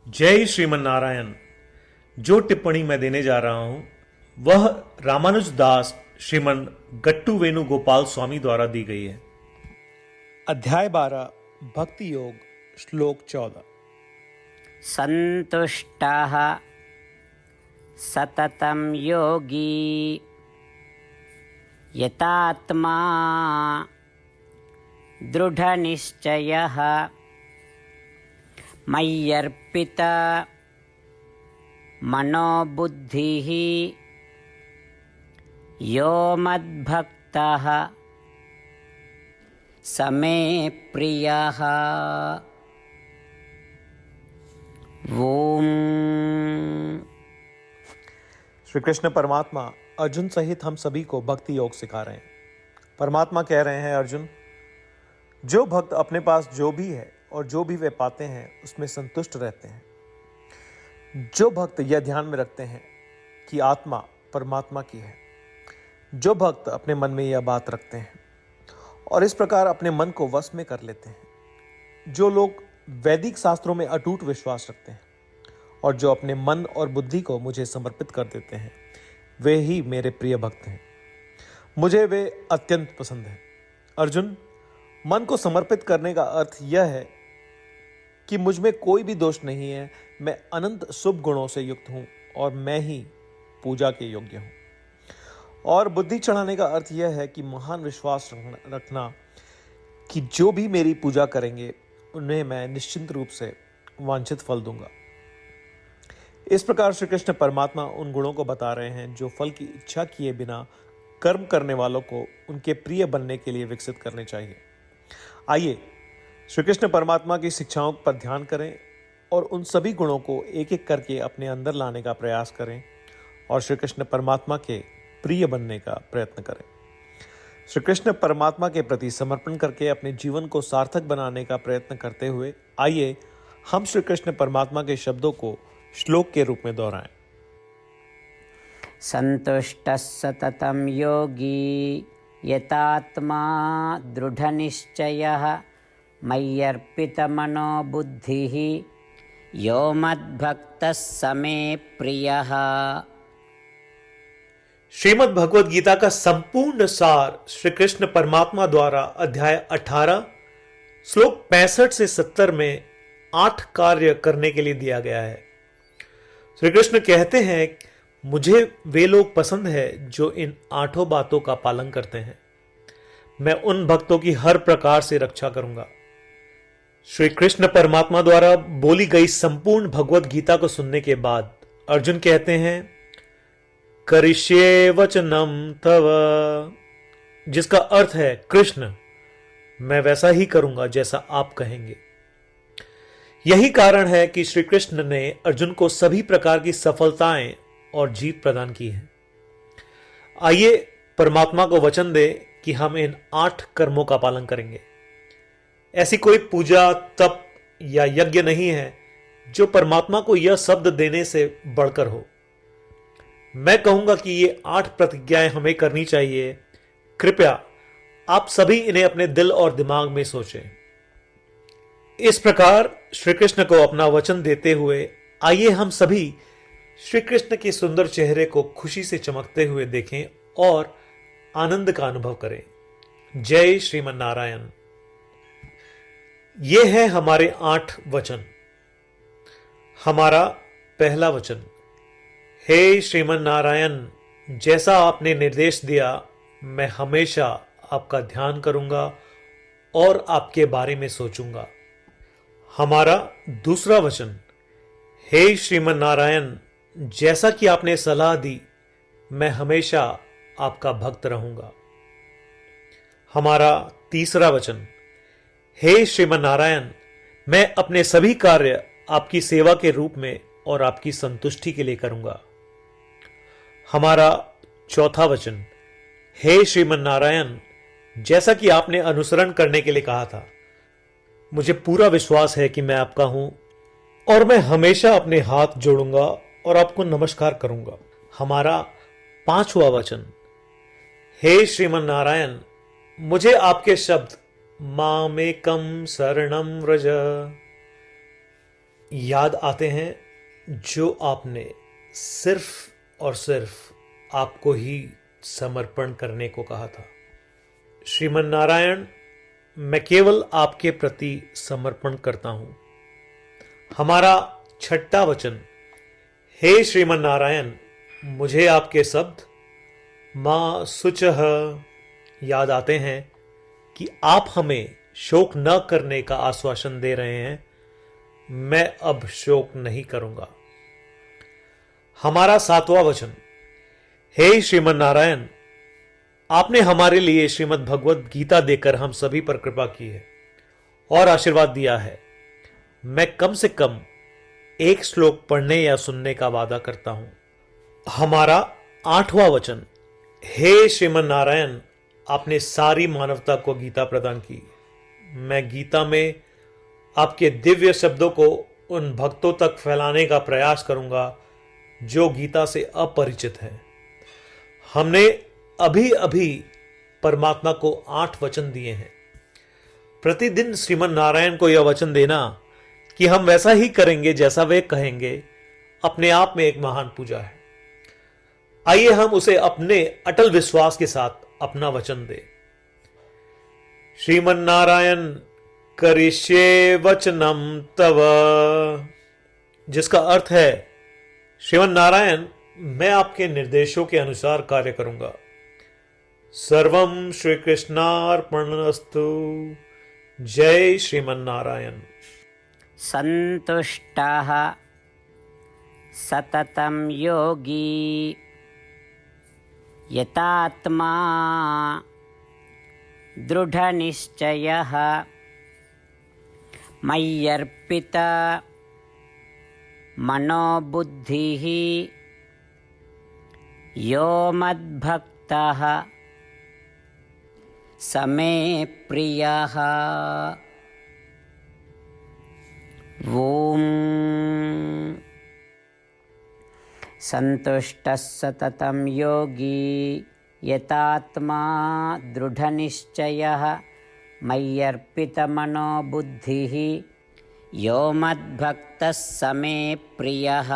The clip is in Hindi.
जय श्रीमन नारायण। जो टिप्पणी मैं देने जा रहा हूं वह रामानुज दास श्रीमन गट्टू वेणुगोपाल स्वामी द्वारा दी गई है। अध्याय 12 भक्ति योग श्लोक 14। संतुष्टः सततं योगी यतात्मा दृढ़निश्चयः मय्यर्पित मनोबुद्धिः यो मद्भक्तः स मे प्रियः। ओम। श्री कृष्ण परमात्मा अर्जुन सहित हम सभी को भक्ति योग सिखा रहे हैं। परमात्मा कह रहे हैं, अर्जुन, जो भक्त अपने पास जो भी है और जो भी वे पाते हैं उसमें संतुष्ट रहते हैं, जो भक्त यह ध्यान में रखते हैं कि आत्मा परमात्मा की है, जो भक्त अपने मन में यह बात रखते हैं और इस प्रकार अपने मन को वश में कर लेते हैं, जो लोग वैदिक शास्त्रों में अटूट विश्वास रखते हैं और जो अपने मन और बुद्धि को मुझे समर्पित कर देते हैं, वे ही मेरे प्रिय भक्त हैं। मुझे वे अत्यंत पसंद हैं। अर्जुन, मन को समर्पित करने का अर्थ यह है कि मुझ में कोई भी दोष नहीं है, मैं अनंत शुभ गुणों से युक्त हूं और मैं ही पूजा के योग्य हूं। और बुद्धि चढ़ाने का अर्थ यह है कि महान विश्वास रखना कि जो भी मेरी पूजा करेंगे उन्हें मैं निश्चिंत रूप से वांछित फल दूंगा। इस प्रकार श्री कृष्ण परमात्मा उन गुणों को बता रहे हैं जो फल की इच्छा किए बिना कर्म करने वालों को उनके प्रिय बनने के लिए विकसित करने चाहिए। आइए श्री कृष्ण परमात्मा की शिक्षाओं पर ध्यान करें और उन सभी गुणों को एक एक करके अपने अंदर लाने का प्रयास करें और श्री कृष्ण परमात्मा के प्रिय बनने का प्रयत्न करें। श्री कृष्ण परमात्मा के प्रति समर्पण करके अपने जीवन को सार्थक बनाने का प्रयत्न करते हुए आइए हम श्री कृष्ण परमात्मा के शब्दों को श्लोक के रूप में दोहराएं। संतुष्टः सततं योगी यतात्मा दृढ़निश्चयः मय्यर्पितमनो बुद्धिः यो मद्भक्तः स मे प्रियः। श्रीमद् भगवद गीता का संपूर्ण सार श्री कृष्ण परमात्मा द्वारा अध्याय 18 श्लोक 65 से 70 में 8 कार्य करने के लिए दिया गया है। श्री कृष्ण कहते हैं, मुझे वे लोग पसंद है जो इन 8 बातों का पालन करते हैं। मैं उन भक्तों की हर प्रकार से रक्षा करूंगा। श्री कृष्ण परमात्मा द्वारा बोली गई संपूर्ण भगवद गीता को सुनने के बाद अर्जुन कहते हैं, करिष्ये वचनम तव, जिसका अर्थ है, कृष्ण, मैं वैसा ही करूंगा जैसा आप कहेंगे। यही कारण है कि श्री कृष्ण ने अर्जुन को सभी प्रकार की सफलताएं और जीत प्रदान की है। आइए परमात्मा को वचन दे कि हम इन 8 कर्मों का पालन करेंगे। ऐसी कोई पूजा, तप या यज्ञ नहीं है जो परमात्मा को यह शब्द देने से बढ़कर हो। मैं कहूंगा कि ये 8 प्रतिज्ञाएं हमें करनी चाहिए। कृपया आप सभी इन्हें अपने दिल और दिमाग में सोचें। इस प्रकार श्री कृष्ण को अपना वचन देते हुए आइए हम सभी श्री कृष्ण के सुंदर चेहरे को खुशी से चमकते हुए देखें और आनंद का अनुभव करें। जय श्रीमन नारायण। ये है हमारे 8 वचन। हमारा पहला वचन, हे श्रीमन नारायण, जैसा आपने निर्देश दिया मैं हमेशा आपका ध्यान करूंगा और आपके बारे में सोचूंगा। हमारा दूसरा वचन, हे श्रीमन नारायण, जैसा कि आपने सलाह दी मैं हमेशा आपका भक्त रहूंगा। हमारा तीसरा वचन, हे श्रीमन नारायण, मैं अपने सभी कार्य आपकी सेवा के रूप में और आपकी संतुष्टि के लिए करूंगा। हमारा चौथा वचन, हे श्रीमन नारायण, जैसा कि आपने अनुसरण करने के लिए कहा था, मुझे पूरा विश्वास है कि मैं आपका हूं और मैं हमेशा अपने हाथ जोड़ूंगा और आपको नमस्कार करूंगा। हमारा पांचवा वचन, हे श्रीमन नारायण, मुझे आपके शब्द मामेकम शरणम व्रज, याद आते हैं जो आपने सिर्फ और सिर्फ आपको ही समर्पण करने को कहा था। श्रीमन नारायण, मैं केवल आपके प्रति समर्पण करता हूं। हमारा छठा वचन, हे श्रीमन नारायण, मुझे आपके शब्द मां शुचः याद आते हैं कि आप हमें शोक न करने का आश्वासन दे रहे हैं। मैं अब शोक नहीं करूंगा। हमारा सातवां वचन, हे श्रीमन नारायण, आपने हमारे लिए श्रीमद् भगवद गीता देकर हम सभी पर कृपा की है और आशीर्वाद दिया है। मैं कम से कम एक श्लोक पढ़ने या सुनने का वादा करता हूं। हमारा आठवां वचन, हे श्रीमन नारायण, आपने सारी मानवता को गीता प्रदान की। मैं गीता में आपके दिव्य शब्दों को उन भक्तों तक फैलाने का प्रयास करूंगा जो गीता से अपरिचित हैं। हमने अभी अभी परमात्मा को 8 वचन दिए हैं। प्रतिदिन श्रीमन नारायण को यह वचन देना कि हम वैसा ही करेंगे जैसा वे कहेंगे, अपने आप में एक महान पूजा है। आइए हम उसे अपने अटल विश्वास के साथ अपना वचन दें। श्रीमन नारायण करिष्ये वचनम तव, जिसका अर्थ है, श्रीमन नारायण, मैं आपके निर्देशों के अनुसार कार्य करूंगा। सर्वम श्री कृष्णार्पणमस्तु। जय श्रीमन नारायण। संतुष्टः सततं योगी यतात्मा दृढनिश्चयः मय्यर्पित मनोबुद्धिः यो मद्भक्तः स मे प्रियः। ॐ संतुष्टः सततं योगी यतात्मा दृढनिश्चयः मय्यर्पितमनो बुद्धिः यो मद्भक्तः स मे प्रियः।